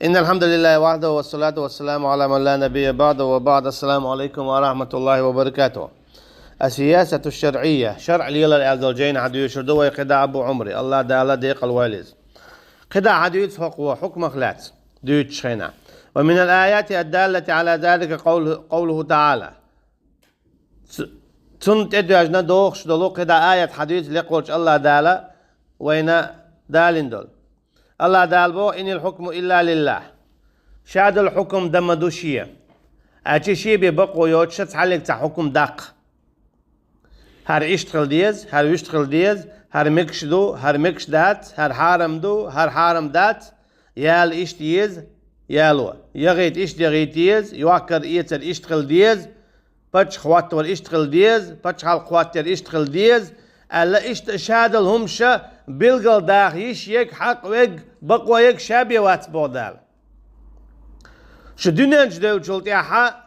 إن الحمد لله وحده والصلاة والسلام على من لا نبي بعده وبعد. السلام عليكم ورحمة الله وبركاته. السياسة الشرعية شرع ليلة الزوجين عدو شردوه قدع أبو عمري الله دالة ديق الواليز قدع عدو حقوة حكم خلات ديوت شخينا. ومن الآيات الدالة على ذلك قوله تعالى تنت ادو اجنا دوخش دولو قدع آية حديث لقولش الله دالة وين دالين دول الله دالبو إن الحكم إلا لله شاد الحكم دم دوشية أتي شي ببقو يوتشت عليك حكم داق هر يشتغل ديز هر يشتغل ديز هر مكش دو هر مكش دات هر حارم دو هر حارم دات يال إيش ديز يالو يغيت إيش ديز يوكر إيتر يشتغل ديز بتش خواتر يشتغل ديز بتش حال خواتر يشتغل ديز ألا إشتشاد الهمشة بلغل داخ يك حق ويق بقوا يك شابي وات بودال شو دنيا جدو جلت ياحا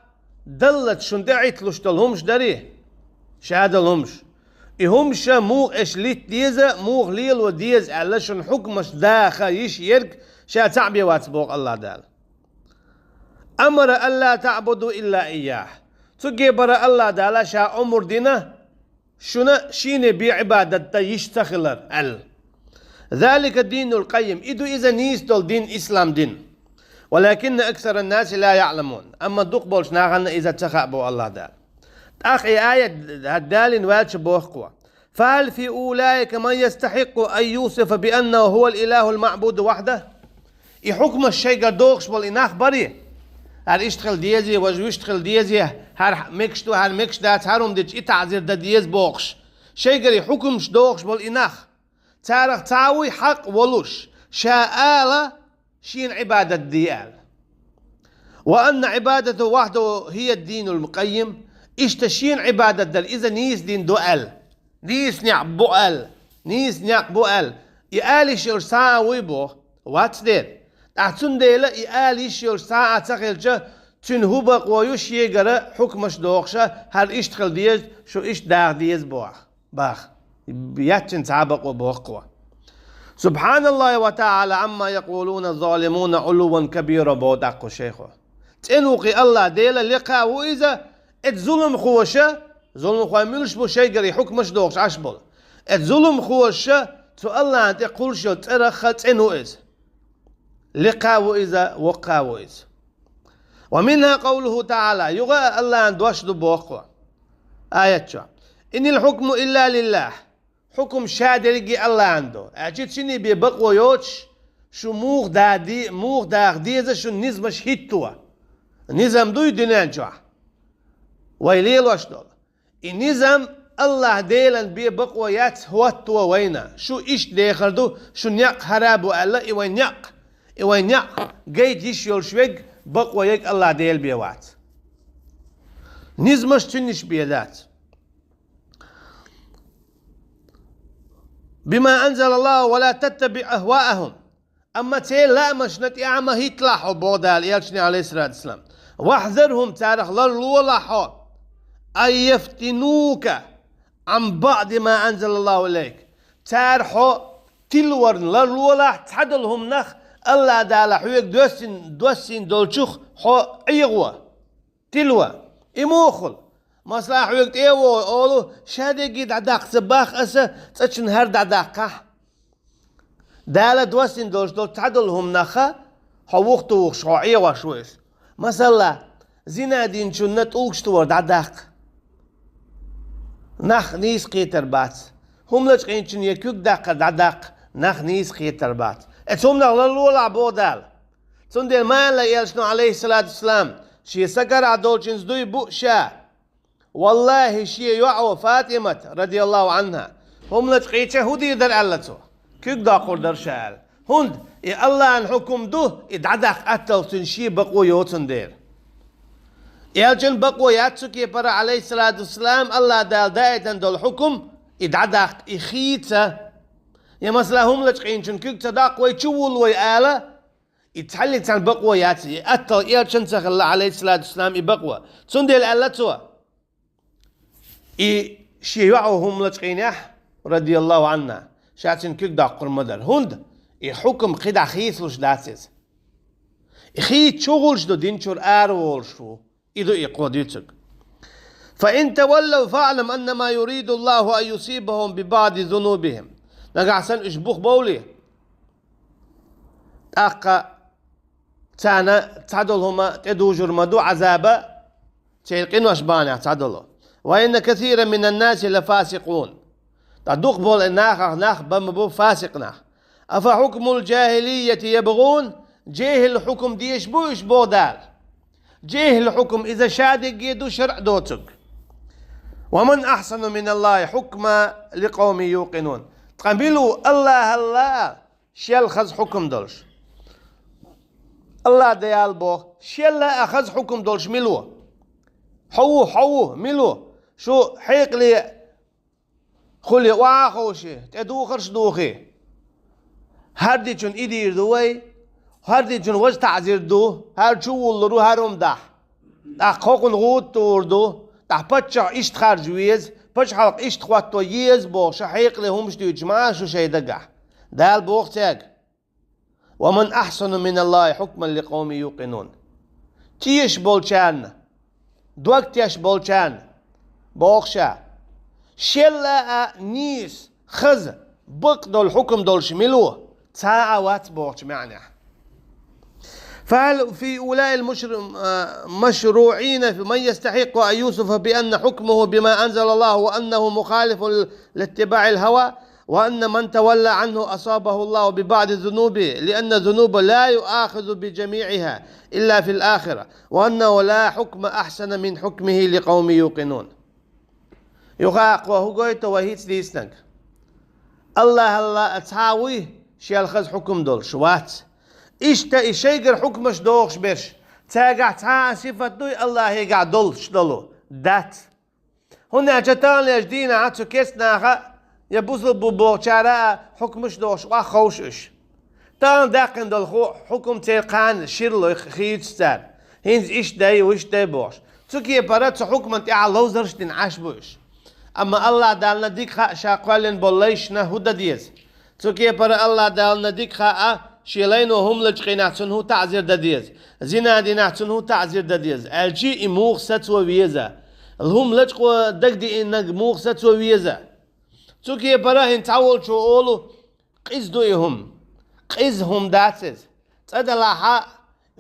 دلت شن دعيت لشت الهمش داري شهاد الهمش إهمشة موغ إشليت ديزة موغ ليل وديز ألا شن حكمش داخا يرك شا تعبي وات بوغ الله دال أمر ألا تعبدوا إلا إياه تجبر الله دال شا أمر دينه شنا شين بعبادة يشتغلر ذلك الدين القيم إدو إذا نيستول دين إسلام دين ولكن أكثر الناس لا يعلمون أما دقبولش ناغن إذا تخابوا الله دال أخي آية هدال والش بوخقوة فهل في أولئك من يستحق أن يوصف بأنه هو الإله المعبود وحده يحكم الشيء قدوخش بالإناخ بري هر اشتغل ديزي وجو اشتغل ديزي هر مكشتو هر مكش دات هرم ديش اتعزير دا ديز بوخش شيء قري حكمش دوخش بالإناخ تارخ تاوي حق ولوش شاء شين عبادة ديال وأن عبادته وحده هي الدين المقيم اشتشين عبادة دل إذا نيس دين دوال نيس نعبو ال نيس نعبو ال يالي شير ساوي بو واتس دير أعتون ديلا يالي شير ساعة تخيلش تنهبق ويوش يقرأ حكمش دوخشة هل اشتغل ديز شو اش داغ ديز باخ بياتشن تعبق وبوقوة سبحان الله وتعالى عما يقولون الظالمون علوا كبيرا بوداقو شيخو تنوقي الله ديلا لقاء وإذا اتظلم خوشة ظلم خواه ملش بو شيء قري حكمش دوخش عشبول اتظلم خوشة تو الله انت يقول شو ترخ تنو إذ لقاء وإذا وقا وإذ ومنها قوله تعالى يغا الله أن دوشد بوقوة آية شو إن الحكم إلا لله حكم شادرقي الله عنده أجد شني ببقوة يوتش شو موغ داغ ديزة شو نزمش هيتوا نظام دوي دينان جوا ويليل واشدول النظام الله ديلن ببقوة يات هوتوا وينا شو إيش ديخردو شو نيق هرابو ألا إوين نيق جيد يشيول شويق بقوة يك الله ديل بيوات نزمش تنش بيدات بما أنزل الله ولا تتبع أهواءهم أما تيل لا مش نتيعما هيتلاحوا بودال يالشني عليه الصلاة والسلام واحذرهم تاريخ للولاحوا أن يفتنوك عن بعض ما أنزل الله إليك تاريخوا تلورن للولاح تحدلهم نخ الله دالا حويك دوسين دولشوخ حو ايغوا تلوا اموخل مصلاح حويك ايوو اولو شادي قيد عداق سباخ اسا تتشن هرد عداقه دالا دوسين دولش دول تعدلهم نخا حو وقتوخش حو ايغوا شويس مثلا زينا دين شنت اوكش تورد عداق نخ نيس قيتر بات هم لش قينشن يكوك داق عداق نخ نيس قيتر بات اتهم نغللولا بودال تندل ما لا يلشنو عليه الصلاة والسلام شي سكر عدولشنز دوي بؤشا والله شي يعو فاطمة رضي الله عنها هم لتقيتش هودي در ألتو كيك داقور در شال هند الله ان حكم دو ادعدق اتل تنشي بقو يوتن دير يلجن بقو ياتسو كي برا عليه الصلاة والسلام الله دال دايتن دول حكم ادعدق اخيتا يا مثلا هم لتقين شنكيك تداق ويشول ويآلة يتحلق عن بقوة ياتي أتل إيال شنسخ الله عليه الصلاة والسلام يبقوة تندل ألتوا شيوعوا هم لتقين رضي الله عنه شاتن كيك داق المدر هند حكم قدع خيث لش داتيز خيت شغل شدو دينشور آرول شو إذو إقوديتك فإن تولوا فاعلم أنما يريد الله أن يصيبهم ببعض ذنوبهم نقع سن إشبوخ بولي أقا تانا تعدلهما تدوجر مدو عذابا تيقين واشبانع تعدلو وإن كثيرا من الناس لفاسقون تعدوق بول الناخ بمبو فاسقنا أفحكم الجاهلية يبغون جاهل الحكم دي يشبو دال جاهل الحكم إذا شادق يدو شرع دوتك ومن أحسن من الله حكما لقوم يوقنون تقبلوا الله شيل خز حكم دولش الله ديال بو شيل أخذ حكم دولش ملو حو ملو شو حيق لي خلي واخوشي تدو خرش دوخي هردي جن إدير دوي هردي جن وجه تعزير دو هر شو ولرو هرم ده خوكن غوت توردو تح بتشع إشت خارج ويز بتشع إشت خواتو يز بو شحيق لي همش دو جماعة شو شي دقع دال بوقتك ومن أحسن من الله حكما لقوم يوقنون تيش بولشان دوكتيش بولشان بوخشا شلا نيس خز بقدو الحكم دول شملوه تاعوات بوخش معنى فهل في أولئك المشروعين في من يستحق أن يوصف بأن حكمه بما أنزل الله وأنه مخالف لاتباع الهوى وأن من تولى عنه أصابه الله ببعض ذنوبه لأن الذنوب لا يؤاخذ بجميعها إلا في الآخرة وأنه لا حكم أحسن من حكمه لقوم يوقنون يخاق وهو قويت وهيت ديسنك الله أتعاوي شيال خز حكم دول شوات إشتا إشيقر حكمش دوغش بيش تاقع تعا صفة دوي الله يقع دول شدلو دات هنا جتان لجدينا عطو كيسنا يبوزل بوبو شارع حكمش دوغش وخوشش تان داقن دول حكم تيقان شيرلو خيط ستار هنز إش داي وإش داي بوش تكي برات حكم انت اعلو زرشتين عاش بوش أما الله دالنا ديك خا شاقوالين بوليشنا هودا ديز تكي برا الله دالنا ديك خا شيلين وهم لجقيناتون هو تعزير دديز زنا ديناتون هو تعزير دديز الجي إموغ ستو ويزا الهم لجقوا دك دي إنك موغ ستو ويزا تكي برا هن تعول شو أولو قيز دويهم قيزهم داتز تدلاحا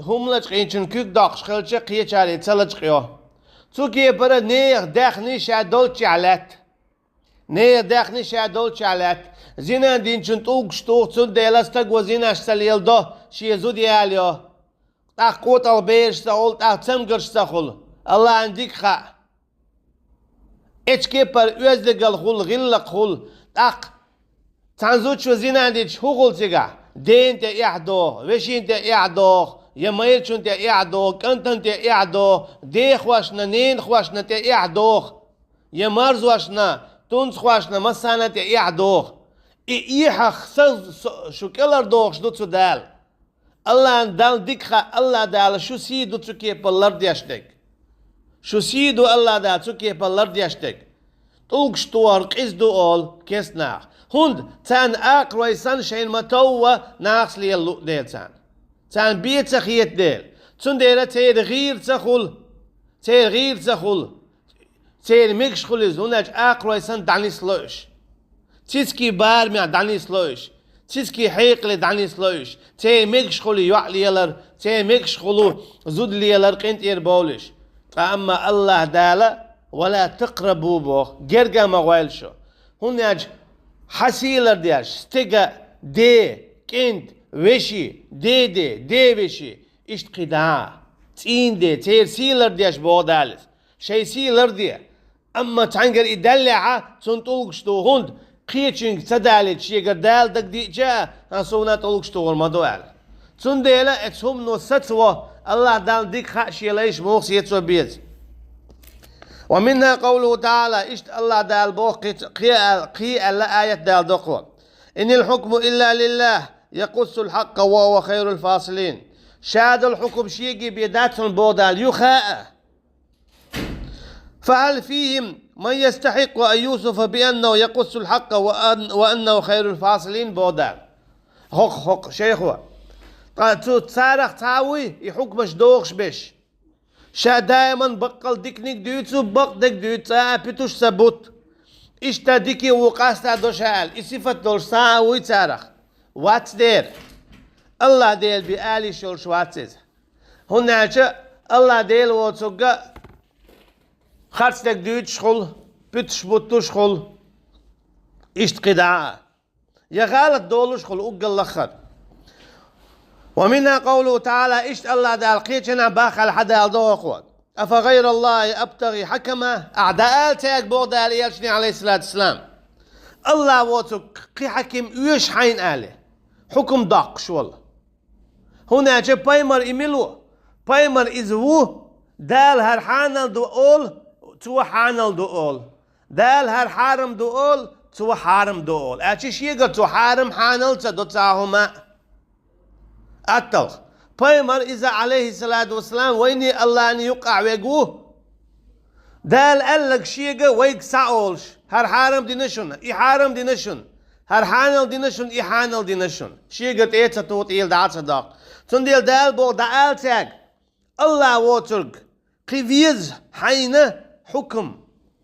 هم لجقينشن كيك داقش خلچه قيه چاري تلجقيو تكي برا نيغ داخني شادول چالات نيغ داخني شادول چالات زينا دين چنتوق شتوق چون ديلستك وزيناش سليلدو شي زود ياليو تاق قوتل بيرش ساول تاق تمگرش ساخول الله عندك خا اتش كيبر اوزدقل خول غلق خول تاق تنزوچ وزينا ديش هوغل تيغا دين تا اعدو وشين تا اعدو يمير چون تا اعدو كنتن تا اعدو دي خواشنا نين خواشنا تا اعدو يمرز واشنا تونس خواشنا مسانا تا اعدو إيحا خسز شو كلر دوخش دوتسو دال الله دال ديكخا الله دال شو سيدو تسوكي بالارد يشتك شو سيدو الله دال تسوكي بالارد يشتك تلقش توار قيز دو أول كيس ناخ هند تان آقر ويسان شين متوى ناخس لي اللوق ديل تان بيت سخيت ديل تون ديلا تير غير تخول تير ميكش خليز هناك آقر ويسان دعني سلوش تيسكي بار مع دعني سلوش تيسكي حيق لي دعني سلوش تي ميكش خلي يعلي يلر تي ميكش خلو زود لي يلر قنت يربولش فأما الله دالا ولا تقربوا بوخ جرقا مغوالشو هناك حسيلر دياش ستيقا دي كنت وشي دي وشي اشت قدعا تين دي تير سيلر دياش بو دالس شي سيلر دي أما تعنقر إدلعا تنطلقشتو هند قيتشنج تدالت شيقر دال دك دي جا هنسونا طلقشتو والمدوال تنديلا اتهم نو ستوى الله دال ديك خاشي ليش موخس يتسو بيز ومنها قوله تعالى اشت الله دال بوخ قي ألا آية دال دقوة إن الحكم إلا لله يقص الحق وهو خير الفاصلين شاد الحكم شيقي بيداتهم بودال يخاء فهل فيهم من يستحق أن يوصف بأنه يقص الحق وأنه خير الفاصلين بودال هق شيخوا تو تصارخ تاوي يحكمش دوغش بش شا دائما بقل ديكنيك ديوتسو بق ديك ديوتسا بيتوش سبوت اشتا ديكي وقاستا دوشال اسفت دولش ساوي تصارخ واتس دير الله ديل بآلي شولش واتسيز هناك الله ديل واتسوغا خارج ديك ديوت شخول بيتش بوتو شخول اشت قدعاء يا غالط دولش خل اقل لخر ومنها قوله تعالى اشت الله دال قيتنا باخل حدا الضوء افغير الله ابتغي حكمه اعداء تاك بودا يلشني عليه الصلاه والسلام الله واتك قي حكم ويش حين آله حكم داقش والله هنا جا بايمر ايميلو بايمر ازوو دال هر حانل دو اول تو حانل دو اول دال هر حارم دو اول تو حارم دو اول اتش يقر تو حارم حانل تدو تاهما اتل بايمر اذا عليه الصلاة والسلام ويني الله ان يقع ويقوه دال قالك شيقة ويق ساولش هر حارم دي نشن اي حارم دي نشن هر حانل دي نشن اي حانل دي نشن شيقة ايتا توت ايل دعات صداق تنديل دال بو دعال تاك الله واترك قيفيز حين حكم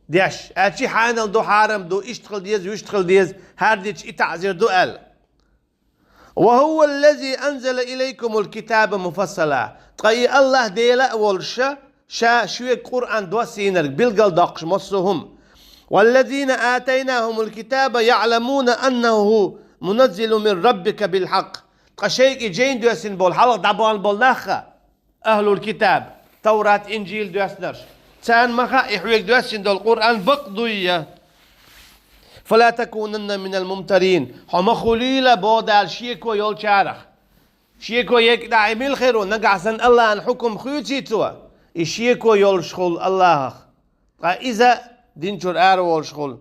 ديش اتشي حانل دو حارم دو اشتغل ديز ويشتغل ديز هارديش اتعزير دو ال وهو الذي أنزل إليكم الكتاب مفصلا طيب الله ديلا والشا شا شوي قرآن دو سينر بالقل دقش مصهم والذين آتيناهم الكتاب يعلمون أنه منزل من ربك بالحق قشيك جين دو سين بول حلق دابوان بول نخا أهل الكتاب توراة إنجيل دو سنرش تان مخا إحويك دو سين دو القرآن بقضية فلا تكونن من الممترين هم خليل بودال شيكو يول شارخ شيكو يك عمل خيرو نقع سن الله ان حكم خيوتي توا الشيكو يول شغل الله إذا دينشور ارول شغل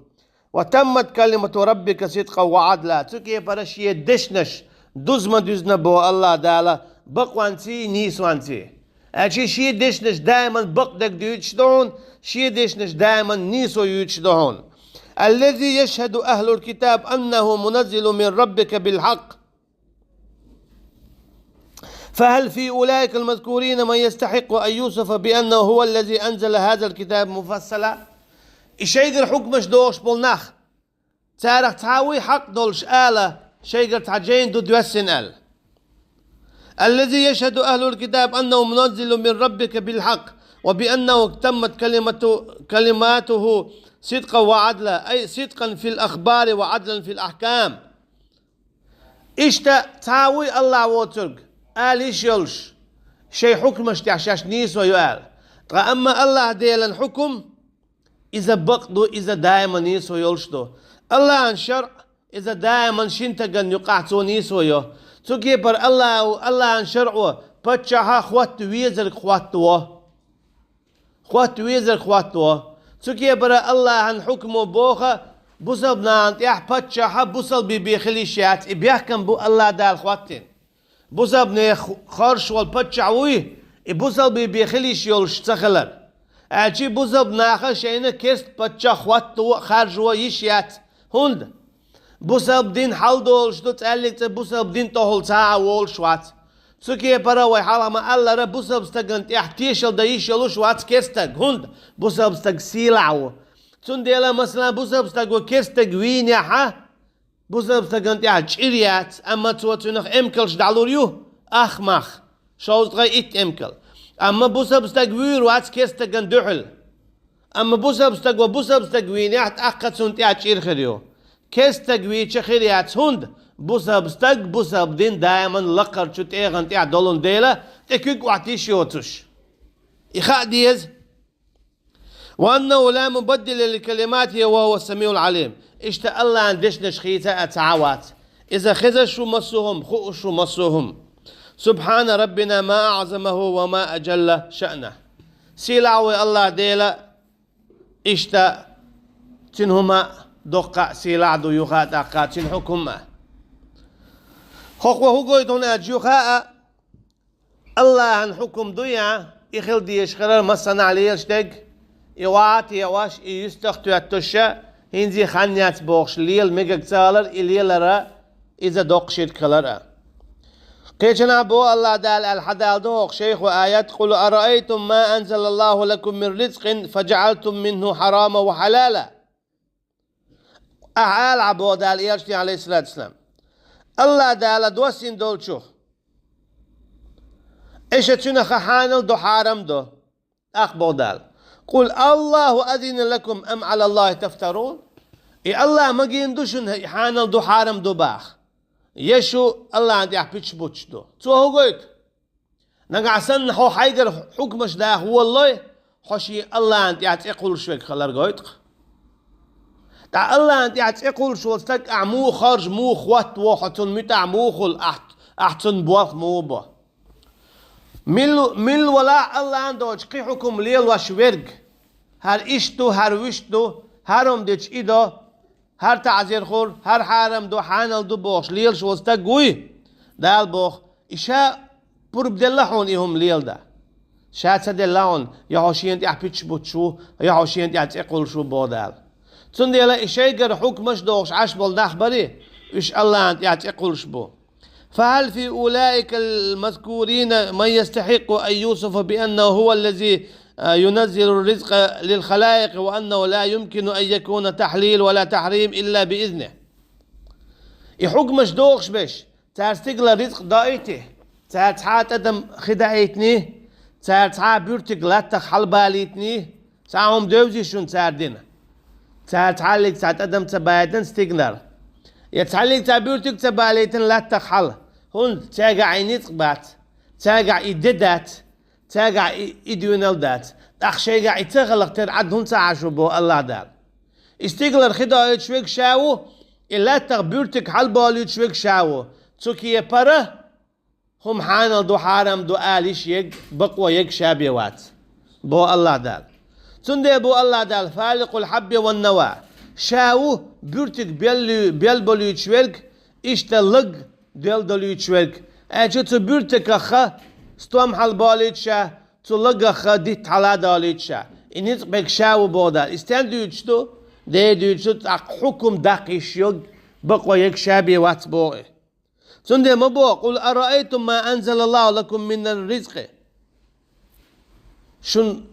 وتمت كلمة ربك صدقا وعدلا تكي برشي دشنش دوزما دوزنا بو الله دالا بقوانتي نيسوانتي اشي شي دشنش دائما بقدك ديوتشدون شي دشنش دائما نيسو يوتشدون الذي يشهد أهل الكتاب أنه منزل من ربك بالحق فهل في أولئك المذكورين من يستحق أن يوصف بأنه هو الذي أنزل هذا الكتاب مفصلا الشيء الحكمش دوش بولناخ تاريخ تحاوي حق دولش آلة شيء تحجين دو دوسن آل الذي يشهد أهل الكتاب أنه منزل من ربك بالحق وبأنه تمت كلماته صدقا وعدلا أي صدقا في الأخبار وعدلا في الأحكام إشتا تاوي الله وترك إيش يلش شيء حكمش تعشاش نيس ويقال أما الله ديلا حكم إذا بقدو إذا دائما نيس ويلشدو الله عن شرع إذا دائما شنتقن يقعتو نيس ويو تكيبر الله عن شرعه بتشاها خوات ويزر خواتو تكي برا الله عن حكمه بوخا بوصل بنانت يح بتشاها بوصل بيخليشات بيحكم بو الله دال خواتين بوصل بني خرش والبتشاوي بوصل بيخليش يولش تخلر اجي بوصل بناخا شينا كيست بتشا خواتو خرجوا يشيات هند بوصل بدين حل دولش دو تقلق بوصل بدين تهول ساعة وولش وات تكي برا ويحالا ما الله را بوصل بستقنت يحتيشل دايشلوش وات كيستك هند بوصل بستق سيلعو تنديلا مثلا بوصل بستق وكيستك وين يحا بوصل بستقنت يحجريات اما توتنخ امكلش دالوريو اخمخ شوز غي ات امكل اما بوصل بستق وير وات كيستك اندحل اما بوصل بستق وين يحت اقت سنت يحجر خريو كيستك ويتش خريات هند بوصل بستق بوصل بدين دائما لقر شو تيغن تيع دولون ديلا تكيك وعتيش يوتش إخاء ديز وأنه لا مبدل لكلماته وهو السميع العليم اشتا الله عندش نشخيتا أتعوات إذا خزشوا مصوهم خؤشوا مصوهم سبحان ربنا ما أعظمه وما أجل شأنه سيلاوي الله ديلا اشتا تنهما دقا سيلعدو يخات أقات تنحكما خو هو يدون أجيوخاء الله عن حكم ضيعة يخل ديش خلال مصنع عليه يشتق يوعات يواش يستخدم التشا هنزي خانيات بوخش ليل ميجا تالر إليل را إذا دقشت كلرا قيشنا بو الله دال الحدال دوق شيخ وآيات قل أرأيتم ما أنزل الله لكم من رزق فجعلتم منه حراما وحلالا أعال عبو دال إيرشتي عليه الصلاة والسلام الله دال دوسين دول شو إيش تشنا خحانل دو حارم دو أخبو دال قل الله أذن لكم أم على الله تفترون إي الله ما جيندوشن حانل دو حارم دو باخ يشو الله عندي أحبيتش بوتش دو تو هو قلت نقع سن هو حيقر حكمش ده هو الله حشي الله عندي أتقول شوك خلر قلت تا الله عندي أتقول شو استك أعمو خرج مو خوات وحتن متع مو خل أحتن بوخ مو با مل ولا الله عنده قي حكم ليل وشورج هر إشتو هر وشتو هرم ديش إيدا هر تعزير خور هر حرم دو حانل دو بوخش ليل شو استقوي دال بوخ إشاء برب دلحون إهم ليل دا شاد سدلحون يا حوشين دي أحبيتش بوتشو يا حوشين دي أتقول شو بودال تون ديلا إشاء قر حكمش دوخش عش بول نخبري إش الله أنت أتقول شبو فهل في أولئك المذكورين من يستحق أن يوصف بأنه هو الذي ينزل الرزق للخلائق وأنه لا يمكن أن يكون تحليل ولا تحريم إلا بإذنه يحكمش دوغش بش تستقل رزق دائته تحات أدم خدعيتني تحات بيرتق لاتك حلباليتني تاهم دوزي شون تاردنا تحالك تحات أدم تبايدن ستيقنر يتحلك تبيرتق تباليتن لاتك حل هون تاقع عينيتك بات تاقع إددات تاقع إديونال دات أخشي قاعد تغلق ترعد هون تعاشوا بو الله دال استقلر خدا شويك شاو إلا تغبيرتك حلبالي شويك شاو تسوكي يبره هم حانل دو حارم دو آليش يك بقوة يك شابيوات بو الله دال تندي بو الله دال فالق الحب والنوى شاو بيرتك بيلبالي شويك إشتلق دلدلي شويك أجو بيرتك أخا ستوام حلبالي شا تلقى خديت على داليتشا إنيت بكشاو بودال استندوتشتو ده دوتشو حكم دقيش يوج بقوا يكشابي واتبوه سندي مبو قل أرأيتم ما أنزل الله لكم من الرزق شن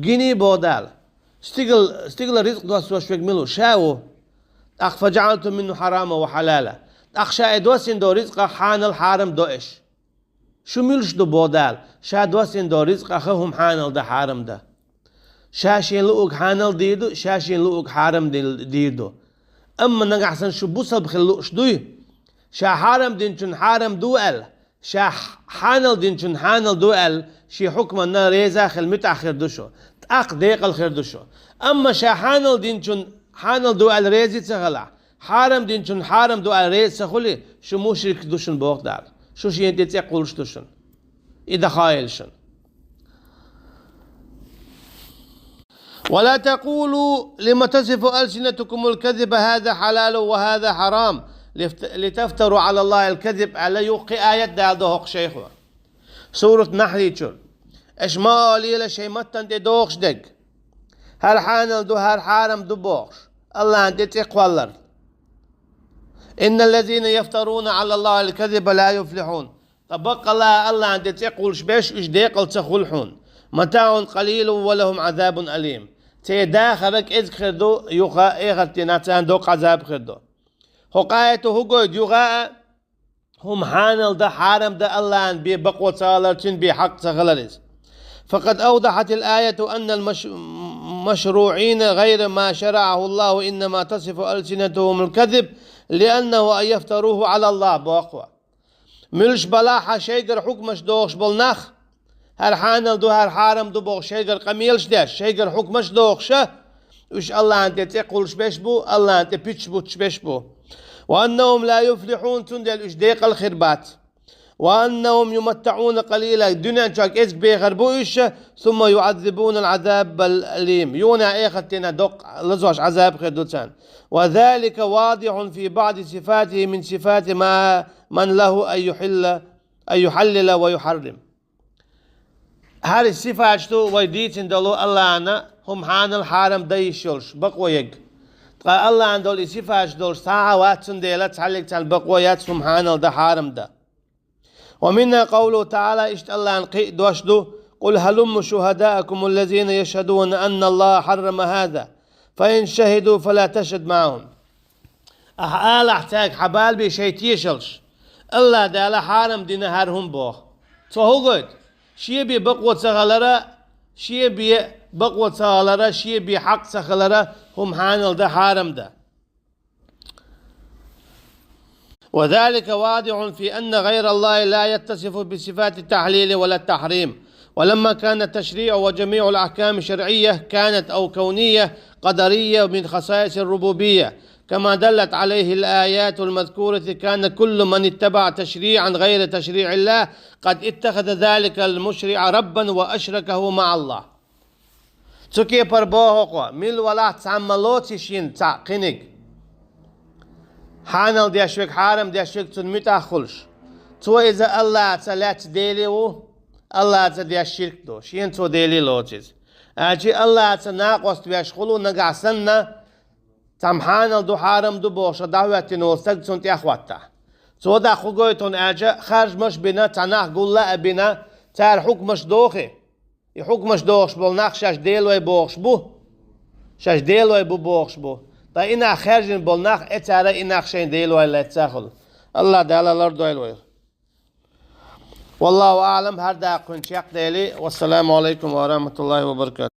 جيني بودال استقل رزق دوس وشوك ملو شاو فجعلتم منه حراما وحلالا أخشى دوسين دو رزق حان الحرام دوش شو ملش دو بودال شا دوسين دو رزق أخهم حانل ده حرام ده شاشين لوك حانل ديدو شاشين لوك حرام ديدو أما نقحسن شو بوصل بخلوش دوي شا حرام دينشن حرام دوال شا حانل دينشن حانل دوال شي حكم النار ريزا خل متأخر دوشو تأق ديق الخير دوشو أما شا حانل دينشن حانل دوال ريزي تغلع حرام دينشن حرام دوال ريز تخلي شو مشرك دوشن بوق دار شو شي انت تقولش دوشن إذا خايلشن ولا تقولوا لما تصف ألسنتكم الكذب هذا حلال وهذا حرام لتفتروا على الله الكذب على يوقي آيات دالدوهق شيخوا سورة نحل يتشل اش ما قليل شيء متن دي دوخش دق هر حانل دو هر حارم دو بوخش الله انت تقوالر إن الذين يفترون على الله الكذب لا يفلحون طبق الله انت تقول شبيش اش ديقل تخلحون متاع قليل ولهم عذاب أليم تيدا خبك إذ خردو يوخا إيغتناتان دوق عذاب خردو حقايته هو قد يوغا هم حانل ده حارم ده الله ان بي بقوة صالرتين بي حق تغلرز فقد أوضحت الآية أن المشروعين غير ما شرعه الله إنما تصف ألسنتهم الكذب لأنه أن يفتروه على الله بأقوى ملش بلاحة شيقر حكمش دوغش بالنخ هر حانل دو هر حارم دو بوغ شيقر قميلش داش شيقر حكمش دوغشه وش الله أنت تقولش بيش بو الله أنت بيتش بوتش بيش بو وأنهم لا يفلحون تندل إجديق الخربات وأنهم يمتعون قليلا الدنيا شاك إزك بيخربوش ثم يعذبون العذاب الأليم يونا إيختنا دق لزوش عذاب خدوتان وذلك واضح في بعض صفاته من صفات ما من له أن يحلل ويحرم هذه الصفات شتو ويديتن دلو الله أنا هم حان الحرم دايشولش بقوا يق قال الله عن دول صفات دول ساعة واتسن ديلا تعلق تال بقوا ياتسم حان ده حرم ده ومنها قوله تعالى اشت الله انقي دوشدو قل هلم شهداءكم الذين يشهدون أن الله حرم هذا فإن شهدوا فلا تشهد معهم. أحال أحتاج حبال بشيتيشلش الله دالا حارم دين هرهم بوه فهو قد شيء بقوة سغلرة شيء بقوة سغلرة شيء بحق سغلرة هم حانل ده حارم ده. وذلك واضح في أن غير الله لا يتصف بصفات التحليل ولا التحريم. ولما كان التشريع وجميع الأحكام الشرعية كانت أو كونية قدرية من خصائص الربوبية كما دلت عليه الآيات المذكورة كان كل من اتبع تشريعا غير تشريع الله قد اتخذ ذلك المشرع ربا وأشركه مع الله. تكي بربوه ميل ولا تعملوتي شين تعقنك حانل دي أشوك حارم دي أشوك تنميتا خلش تو إذا الله تلات ديليو الله تدي الشرك دو شين تو ديلي لوتيز أجي الله تناقص بيشغلو نقع سنة تمحانل دو حارم دو بوشا دعوة نوستك تنتي أخواتا تو دا خوغويتون أجي خارج مش بنا تناق قول لا بنا تار حكمش دوخي يحكمش دوخش بول ناق شاش ديلوي بوخش بو شاش ديلوي بو بوخش بو تا إنا خارجين بول ناق اتارا إنا خشين ديلوي لا تساخل الله دالا لردو يلوي. والله أعلم. هذا كنت يقديلي والسلام عليكم ورحمة الله وبركاته.